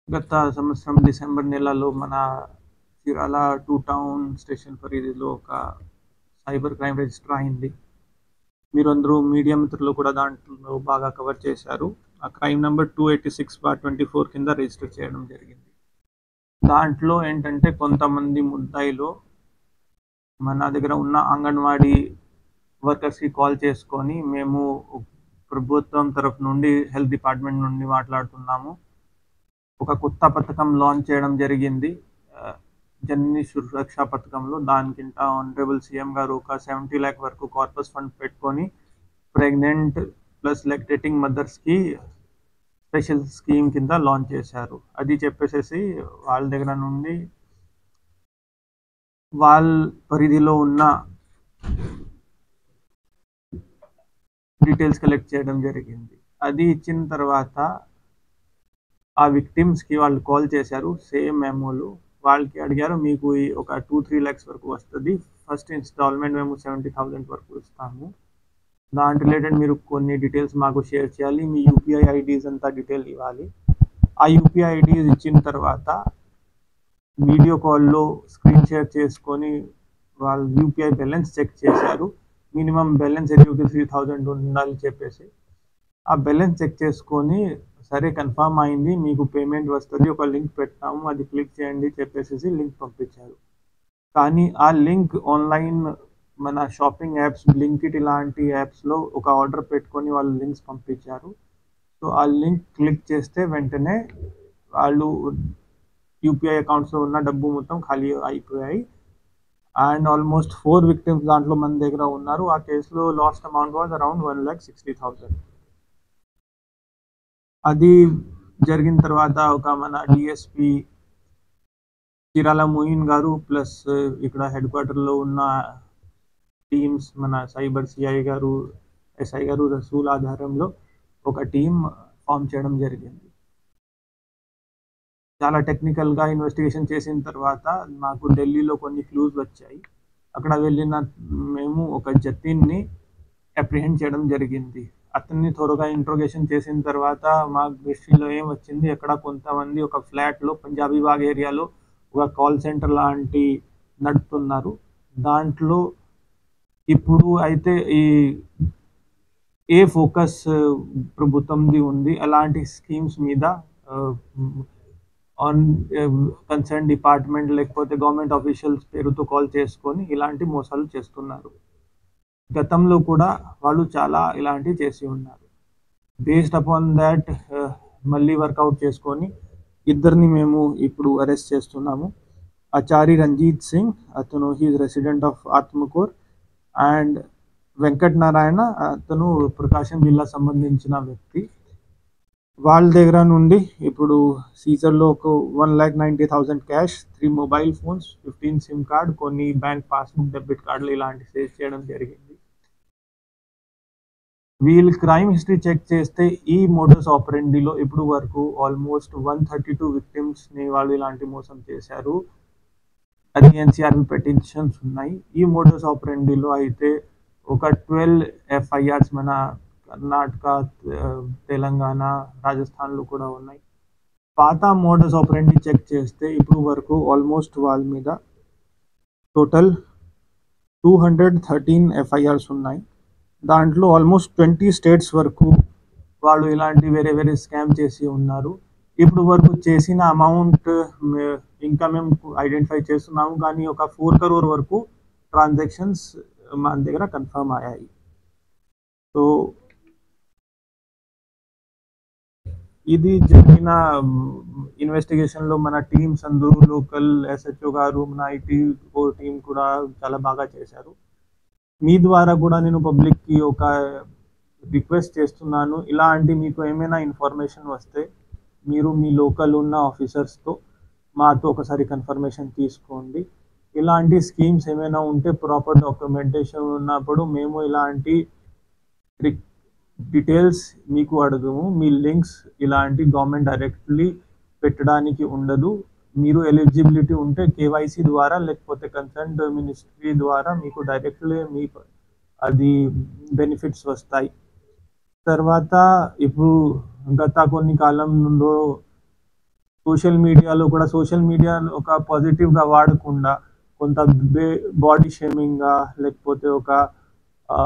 గత సంవత్సరం డిసెంబర్ నెలలో మన చీరాల 2 టౌన్ స్టేషన్ పరిధిలో ఒక సైబర్ క్రైమ్ రిజిస్టర్ అయింది. మీరందరూ మీడియా మిత్రులు కూడా దాంట్లో బాగా కవర్ చేశారు. ఆ క్రైమ్ నంబర్ 286/24 కింద రిజిస్టర్ చేయడం జరిగింది. దాంట్లో ఏంటంటే కొంతమంది ముద్దాయిలు మన దగ్గర ఉన్న అంగన్వాడీ వర్కర్స్కి కాల్ చేసుకొని, మేము ప్రభుత్వం తరఫు నుండి హెల్త్ డిపార్ట్మెంట్ నుండి మాట్లాడుతున్నాము, ఒక కొత్త పథకం లాంచ్ చేయడం జరిగింది, జనని సురక్ష పథకంలో. దానికింట ఆనరబుల్ సీఎం గారు ఒక 70 lakh వరకు కార్పస్ ఫండ్ పెట్టుకొని ప్రెగ్నెంట్ ప్లస్ లాక్టేటింగ్ మదర్స్కి స్పెషల్ స్కీమ్ కింద లాంచ్ చేశారు. అది చెప్పేసేసి వాళ్ళ దగ్గర నుండి వాళ్ళ పరిధిలో ఉన్న డీటెయిల్స్ కలెక్ట్ చేయడం జరిగింది. అది ఇచ్చిన తర్వాత ఆ విక్టిమ్స్కి వాళ్ళు కాల్ చేశారు, సేమ్ మెమోలు. వాళ్ళకి అడిగారు, మీకు ఒక 2-3 lakhs వరకు వస్తుంది, ఫస్ట్ ఇన్స్టాల్మెంట్ మేము 70,000 వరకు ఇస్తాము, దాని రిలేటెడ్ మీరు కొన్ని డీటెయిల్స్ మాకు షేర్ చేయాలి, మీ యూపీఐ ఐడీస్ అంతా డీటెయిల్ ఇవ్వాలి. ఆ యూపీఐ ఐడీస్ ఇచ్చిన తర్వాత వీడియో కాల్లో స్క్రీన్ షేర్ చేసుకొని వాళ్ళు యూపీఐ బ్యాలెన్స్ చెక్ చేశారు. మినిమం బ్యాలెన్స్ అయితే 3,000 ఉండాలి చెప్పేసి ఆ బ్యాలెన్స్ చెక్ చేసుకొని, సరే కన్ఫర్మ్ అయింది, మీకు పేమెంట్ వస్తుంది, ఒక లింక్ పెట్టాము, అది క్లిక్ చేయండి చెప్పేసి లింక్ పంపించారు. కానీ ఆ లింక్ ఆన్లైన్ మన షాపింగ్ యాప్స్ బ్లింకిట్ ఇలాంటి యాప్స్లో ఒక ఆర్డర్ పెట్టుకొని వాళ్ళు లింక్స్ పంపించారు. సో ఆ లింక్ క్లిక్ చేస్తే వెంటనే వాళ్ళు యూపీఐ అకౌంట్స్లో ఉన్న డబ్బు మొత్తం ఖాళీ అయిపోయాయి. అండ్ ఆల్మోస్ట్ 4 విక్టిమ్స్ దాంట్లో మన దగ్గర ఉన్నారు. ఆ కేసులో లాస్ట్ అమౌంట్ వాజ్ అరౌండ్ 1,60,000. అది జరిగిన తర్వాత ఒక మన డిఎస్పి చీరాల మోయిన్ గారు ప్లస్ ఇక్కడ హెడ్ క్వార్టర్లో ఉన్న టీమ్స్, మన సైబర్ సిఐ గారు, ఎస్ఐ గారు రసూల్ ఆధారంలో ఒక టీం ఫామ్ చేయడం జరిగింది. చాలా టెక్నికల్గా ఇన్వెస్టిగేషన్ చేసిన తర్వాత మాకు ఢిల్లీలో కొన్ని క్లూస్ వచ్చాయి. అక్కడ వెళ్ళిన మేము ఒక జతిన్ని అప్రిహెండ్ చేయడం జరిగింది. అతన్ని త్వరగా ఇంట్రోగేషన్ చేసిన తర్వాత మా దృష్టిలో ఏం వచ్చింది, అక్కడ కొంతమంది ఒక ఫ్లాట్లో పంజాబీ బాగ్ ఏరియాలో ఒక కాల్ సెంటర్ లాంటి నడుపుతున్నారు. దాంట్లో ఇప్పుడు అయితే ఏ ఫోకస్ ప్రభుత్వంది ఉంది అలాంటి స్కీమ్స్ మీద ఆన్ కన్సర్న్ డిపార్ట్మెంట్ లేకపోతే గవర్నమెంట్ ఆఫీషియల్స్ పేరుతో కాల్ చేసుకొని ఇలాంటి మోసాలు చేస్తున్నారు. గతంలో కూడా వాళ్ళు చాలా ఇలాంటివి చేసి ఉన్నారు. బేస్డ్ అపాన్ దాట్ మళ్ళీ వర్కౌట్ చేసుకొని ఇద్దరిని మేము ఇప్పుడు అరెస్ట్ చేస్తున్నాము. ఆచారి రంజిత్ సింగ్, అతను he's resident of Atmakur, and Venkat Narayana, అతను ప్రకాశం జిల్లా సంబంధించిన వ్యక్తి. వాళ్ళ దగ్గర నుండి ఇప్పుడు సీజర్లో ఒక 1,90,000 cash, 3 mobile phones, 15 SIM card, కొన్ని బ్యాంక్ పాస్బుక్, డెబిట్ కార్డులు ఇలాంటి సేవ్ చేయడం జరిగింది. వీళ్ళు క్రైమ్ హిస్టరీ చెక్ చేస్తే ఈ మోడస్ ఆపరెండిలో ఇప్పుడు వరకు ఆల్మోస్ట్ 132 విక్టిమ్స్ని వాళ్ళు ఇలాంటి మోసం చేశారు. అది ఎన్సీఆర్బి పెటిషన్స్ ఉన్నాయి. ఈ మోడస్ ఆపరెండిలో అయితే ఒక 12 ఎఫ్ఐఆర్స్ మన కర్ణాటక, తెలంగాణ, రాజస్థాన్లో కూడా ఉన్నాయి. పాత మోడస్ ఆపరెండి చెక్ చేస్తే ఇప్పుడు వరకు ఆల్మోస్ట్ వాళ్ళ మీద టోటల్ 213 ఎఫ్ఐఆర్స్ ఉన్నాయి. దాంట్లో ఆల్మోస్ట్ 20 స్టేట్స్ వరకు వాళ్ళు ఇలాంటి వేరే వేరే స్కామ్ చేసి ఉన్నారు. ఇప్పుడు వరకు చేసిన అమౌంట్ ఇంకా మేము ఐడెంటిఫై చేస్తున్నాము, కానీ ఒక 4 crore వరకు ట్రాన్సాక్షన్స్ మన దగ్గర కన్ఫర్మ్ అయ్యాయి. సో ఇది జరిగిన ఇన్వెస్టిగేషన్లో మన టీమ్స్ అందరూ, లోకల్ ఎస్హెచ్ఓ గారు, మన ఐటీ టీం కూడా చాలా బాగా చేశారు. మీ ద్వారా కూడా నేను పబ్లిక్కి ఒక రిక్వెస్ట్ చేస్తున్నాను, ఇలాంటి మీకు ఏమైనా ఇన్ఫర్మేషన్ వస్తే మీరు మీ లోకల్ ఉన్న ఆఫీసర్స్తో మాతో ఒకసారి కన్ఫర్మేషన్ తీసుకోండి. ఇలాంటి స్కీమ్స్ ఏమైనా ఉంటే ప్రాపర్ డాక్యుమెంటేషన్ ఉన్నప్పుడు మేము ఇలాంటి డీటెయిల్స్ మీకు అడగము. మీ లింక్స్ ఇలాంటి గవర్నమెంట్ డైరెక్ట్లీ పెట్టడానికి ఉండదు. మీరు ఎలిజిబిలిటీ ఉంటే కేవైసీ ద్వారా లేకపోతే కన్సర్న్ మినిస్ట్రీ ద్వారా మీకు డైరెక్ట్లీ మీ అది బెనిఫిట్స్ వస్తాయి. తర్వాత ఇప్పుడు గత కొన్ని కాలంలో సోషల్ మీడియాలో కూడా సోషల్ మీడియా ఒక పాజిటివ్గా వాడకుండా కొంత బాడీ షేమింగ్గా లేకపోతే ఒక ఆ,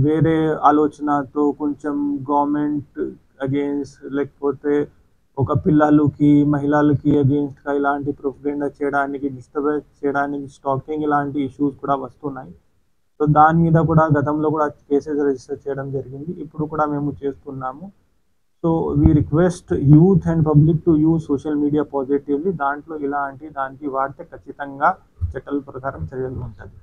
వేరే ఆలోచనతో కొంచెం గవర్నమెంట్ అగేన్స్ట్ లేకపోతే ఒక పిల్లలకి మహిళలకి అగేన్స్ట్గా ఇలాంటి ప్రొపగండా చేయడానికి డిస్టర్బెన్స్ చేయడానికి స్టాకింగ్ ఇలాంటి ఇష్యూస్ కూడా వస్తున్నాయి. సో దాని మీద కూడా గతంలో కూడా కేసెస్ రిజిస్టర్ చేయడం జరిగింది, ఇప్పుడు కూడా మేము చేస్తున్నాము. So we request youth and public to use social media positively. దాంట్లో ఇలాంటి దానికి వాడితే ఖచ్చితంగా చట్టాల ప్రకారం చర్యలు ఉంటుంది.